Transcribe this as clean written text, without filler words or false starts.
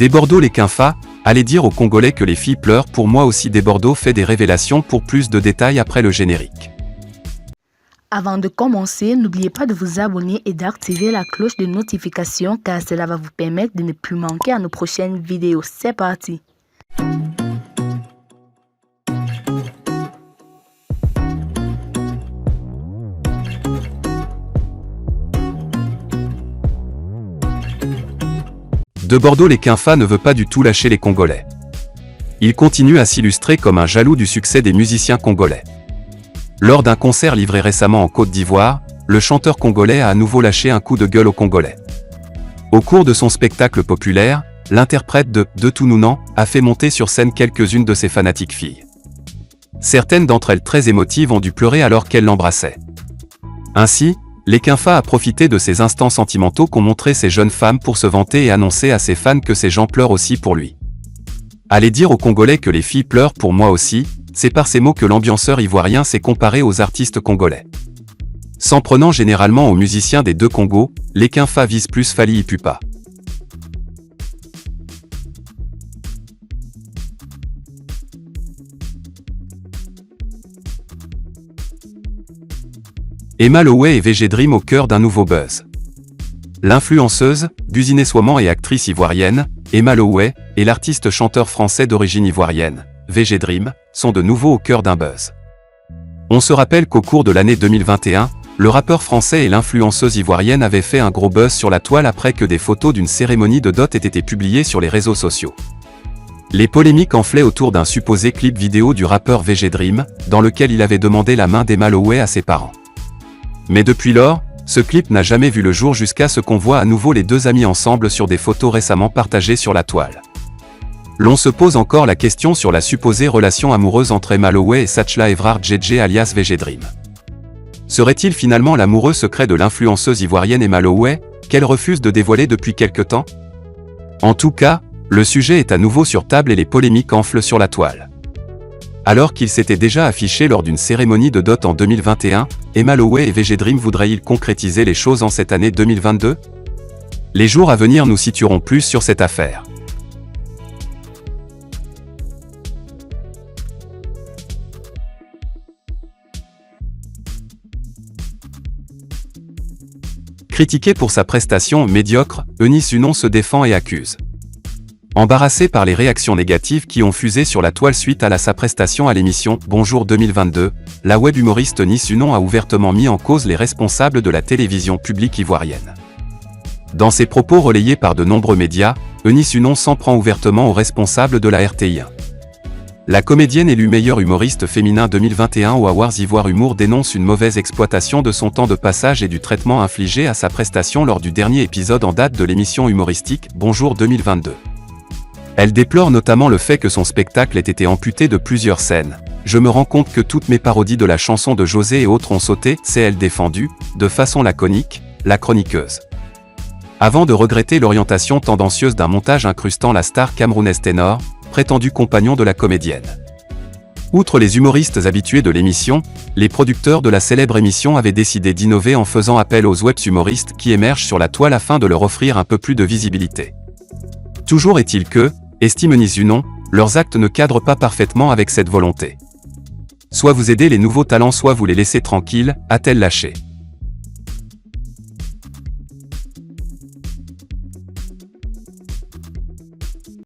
Des Bordeaux les Quinfa, allez dire aux Congolais que les filles pleurent. Pour moi aussi Des Bordeaux fait des révélations. Pour plus de détails après le générique. Avant de commencer, n'oubliez pas de vous abonner et d'activer la cloche de notification car cela va vous permettre de ne plus manquer à nos prochaines vidéos. C'est parti! De Bordeaux les Quinfa ne veut pas du tout lâcher les Congolais. Il continue à s'illustrer comme un jaloux du succès des musiciens congolais. Lors d'un concert livré récemment en Côte d'Ivoire, le chanteur congolais a à nouveau lâché un coup de gueule aux Congolais. Au cours de son spectacle populaire, l'interprète de Tounounan a fait monter sur scène quelques-unes de ses fanatiques filles. Certaines d'entre elles très émotives ont dû pleurer alors qu'elles l'embrassaient. Ainsi, les Quinfa a profité de ces instants sentimentaux qu'ont montré ces jeunes femmes pour se vanter et annoncer à ses fans que ces gens pleurent aussi pour lui. Allez dire aux Congolais que les filles pleurent pour moi aussi, c'est par ces mots que l'ambianceur ivoirien s'est comparé aux artistes congolais. S'en prenant généralement aux musiciens des deux Congos, les Quinfa visent plus Fally Ipupa. Emma Lowey et VG Dream au cœur d'un nouveau buzz. L'influenceuse, businesswoman et actrice ivoirienne, Emma Lowey, et l'artiste chanteur français d'origine ivoirienne, VG Dream, sont de nouveau au cœur d'un buzz. On se rappelle qu'au cours de l'année 2021, le rappeur français et l'influenceuse ivoirienne avaient fait un gros buzz sur la toile après que des photos d'une cérémonie de dot aient été publiées sur les réseaux sociaux. Les polémiques enflaient autour d'un supposé clip vidéo du rappeur VG Dream, dans lequel il avait demandé la main d'Emma Lowey à ses parents. Mais depuis lors, ce clip n'a jamais vu le jour jusqu'à ce qu'on voit à nouveau les deux amis ensemble sur des photos récemment partagées sur la toile. L'on se pose encore la question sur la supposée relation amoureuse entre Emma Lowey et Satchla Evrard JJ alias VG Dream. Serait-il finalement l'amoureux secret de l'influenceuse ivoirienne Emma Lowey, qu'elle refuse de dévoiler depuis quelque temps? En tout cas, le sujet est à nouveau sur table et les polémiques enflent sur la toile. Alors qu'il s'était déjà affiché lors d'une cérémonie de dot en 2021, Emma Lowey et VG Dream voudraient-ils concrétiser les choses en cette année 2022? Les jours à venir nous situeront plus sur cette affaire. Critiqué pour sa prestation médiocre, Eunice Unon se défend et accuse. Embarrassée par les réactions négatives qui ont fusé sur la toile suite à sa prestation à l'émission Bonjour 2022, la web humoriste Eunice Unon a ouvertement mis en cause les responsables de la télévision publique ivoirienne. Dans ses propos relayés par de nombreux médias, Eunice Unon s'en prend ouvertement aux responsables de la RTI1. La comédienne élue meilleure humoriste féminin 2021 aux Awards Ivoire Humour dénonce une mauvaise exploitation de son temps de passage et du traitement infligé à sa prestation lors du dernier épisode en date de l'émission humoristique Bonjour 2022. Elle déplore notamment le fait que son spectacle ait été amputé de plusieurs scènes. Je me rends compte que toutes mes parodies de la chanson de José et autres ont sauté, s'est-elle défendue, de façon laconique, la chroniqueuse. Avant de regretter l'orientation tendancieuse d'un montage incrustant la star camerounaise Ténor, prétendu compagnon de la comédienne. Outre les humoristes habitués de l'émission, les producteurs de la célèbre émission avaient décidé d'innover en faisant appel aux web humoristes qui émergent sur la toile afin de leur offrir un peu plus de visibilité. Toujours est-il que, estime Eunice Unon, leurs actes ne cadrent pas parfaitement avec cette volonté. Soit vous aidez les nouveaux talents soit vous les laissez tranquilles, a-t-elle lâché.